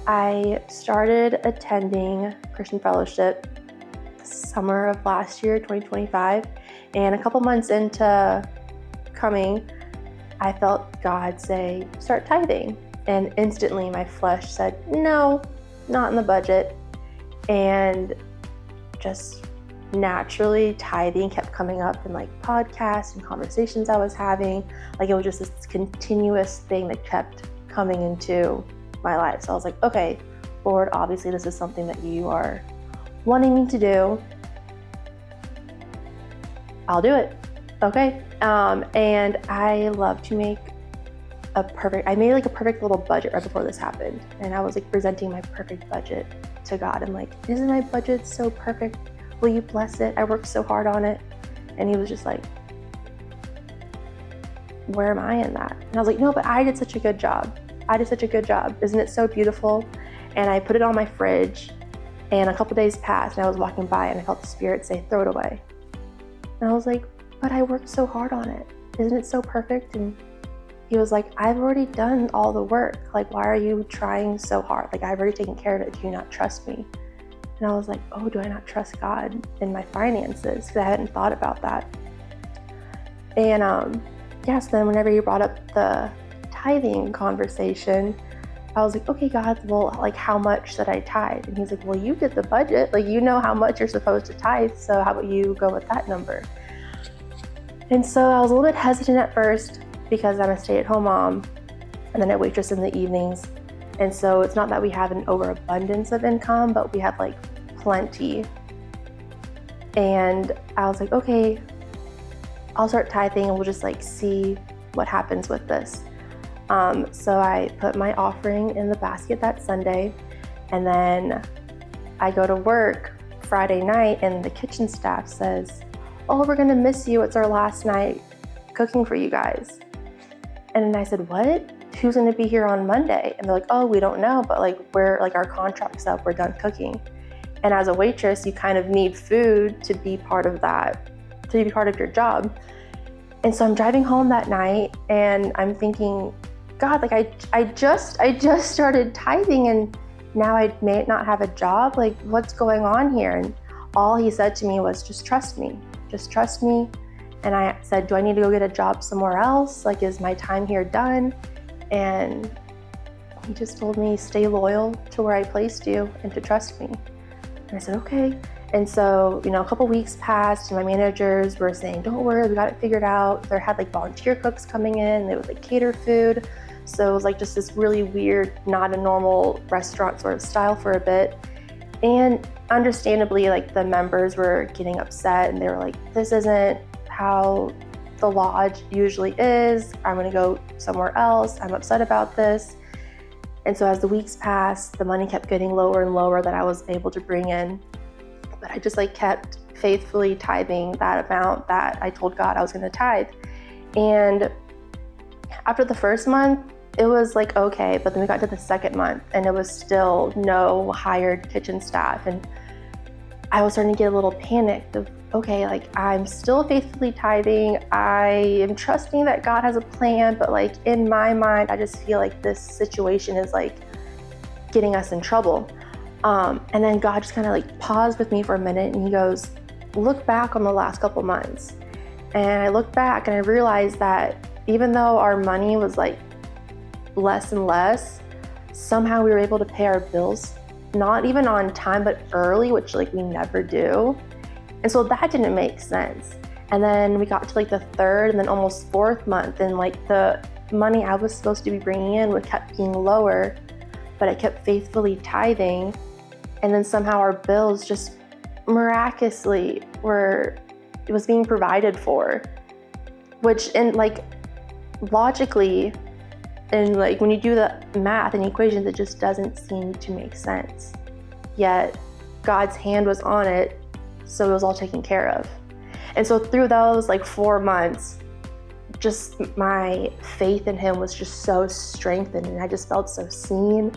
I started attending Christian Fellowship summer of last year, 2025, and a couple months into coming, I felt God say, start tithing. And instantly my flesh said, no, not in the budget. And just naturally tithing kept coming up in like podcasts and conversations I was having. Like it was just this continuous thing that kept coming into my life. So I was like, okay, Lord, obviously this is something that you are wanting me to do. I'll do it. Okay. And I love to make I made like a perfect little budget right before this happened. And I was like presenting my perfect budget to God. I'm like, isn't my budget so perfect? Will you bless it? I worked so hard on it. And he was just like, where am I in that? And I was like, no, but I did such a good job. Isn't it so beautiful? And I put it on my fridge, and a couple days passed and I was walking by and I felt the Spirit say, throw it away. And I was like, but I worked so hard on it. Isn't it so perfect? And he was like, I've already done all the work. Like, why are you trying so hard? Like, I've already taken care of it. Do you not trust me? And I was like, oh, do I not trust God in my finances? Because I hadn't thought about that. And so then whenever you brought up the tithing conversation, I was like, okay, God, well, like how much should I tithe? And he's like, well, you did the budget. Like, you know how much you're supposed to tithe. So how about you go with that number? And so I was a little bit hesitant at first because I'm a stay-at-home mom and then I waitress in the evenings. And so it's not that we have an overabundance of income, but we have like plenty. And I was like, okay, I'll start tithing and we'll just like see what happens with this. So I put my offering in the basket that Sunday, and then I go to work Friday night and the kitchen staff says, oh, we're gonna miss you. It's our last night cooking for you guys. And then I said, what? Who's gonna be here on Monday? And they're like, oh, we don't know, but like we're like our contract's up, we're done cooking. And as a waitress, you kind of need food to be part of that, to be part of your job. And so I'm driving home that night and I'm thinking, God, like I just started tithing and now I may not have a job. Like, what's going on here? And all he said to me was, just trust me. And I said, do I need to go get a job somewhere else? Like, is my time here done? And he just told me, stay loyal to where I placed you and to trust me. And I said, okay. And so, a couple weeks passed and my managers were saying, don't worry, we got it figured out. They had like volunteer cooks coming in. They would like cater food. So it was like just this really weird, not a normal restaurant sort of style for a bit. And understandably, like the members were getting upset and they were like, this isn't how the lodge usually is. I'm gonna go somewhere else. I'm upset about this. And so as the weeks passed, the money kept getting lower and lower that I was able to bring in. But I just like kept faithfully tithing that amount that I told God I was gonna tithe. And after the first month, it was like, okay, but then we got to the second month and it was still no hired kitchen staff. And I was starting to get a little panicked of, okay, like I'm still faithfully tithing. I am trusting that God has a plan, but like in my mind, I just feel like this situation is like getting us in trouble. And then God just kind of like paused with me for a minute and he goes, look back on the last couple months. And I looked back and I realized that even though our money was like less and less, somehow we were able to pay our bills, not even on time, but early, which like we never do. And so that didn't make sense. And then we got to like the third and then almost fourth month, and like the money I was supposed to be bringing in kept being lower, but I kept faithfully tithing. And then somehow our bills just miraculously it was being provided for, which in like logically, and like when you do the math and equations, it just doesn't seem to make sense. Yet God's hand was on it, so it was all taken care of. And so through those like 4 months, just my faith in him was just so strengthened, and I just felt so seen,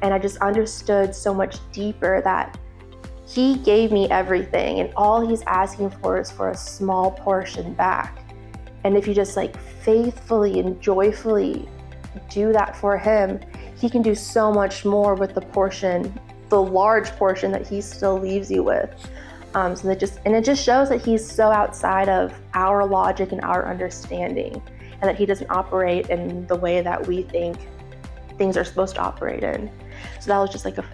and I just understood so much deeper that he gave me everything, and all he's asking for is for a small portion back. And if you just like faithfully and joyfully do that for him, he can do so much more with the large portion that he still leaves you with. So it just shows that he's so outside of our logic and our understanding, and that he doesn't operate in the way that we think things are supposed to operate in. So that was just like a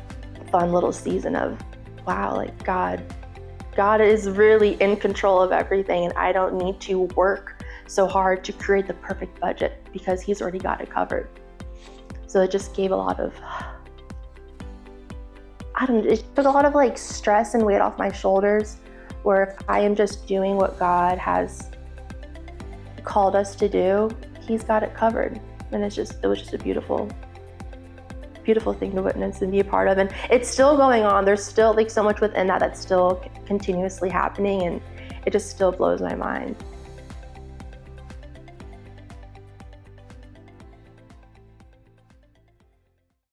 fun little season of, wow, like God is really in control of everything, and I don't need to work so hard to create the perfect budget because he's already got it covered. So it just gave a lot of, it took a lot of like stress and weight off my shoulders, where if I am just doing what God has called us to do, he's got it covered. And it was just a beautiful thing to witness and be a part of. And it's still going on. There's still like so much within that's still continuously happening, and it just still blows my mind.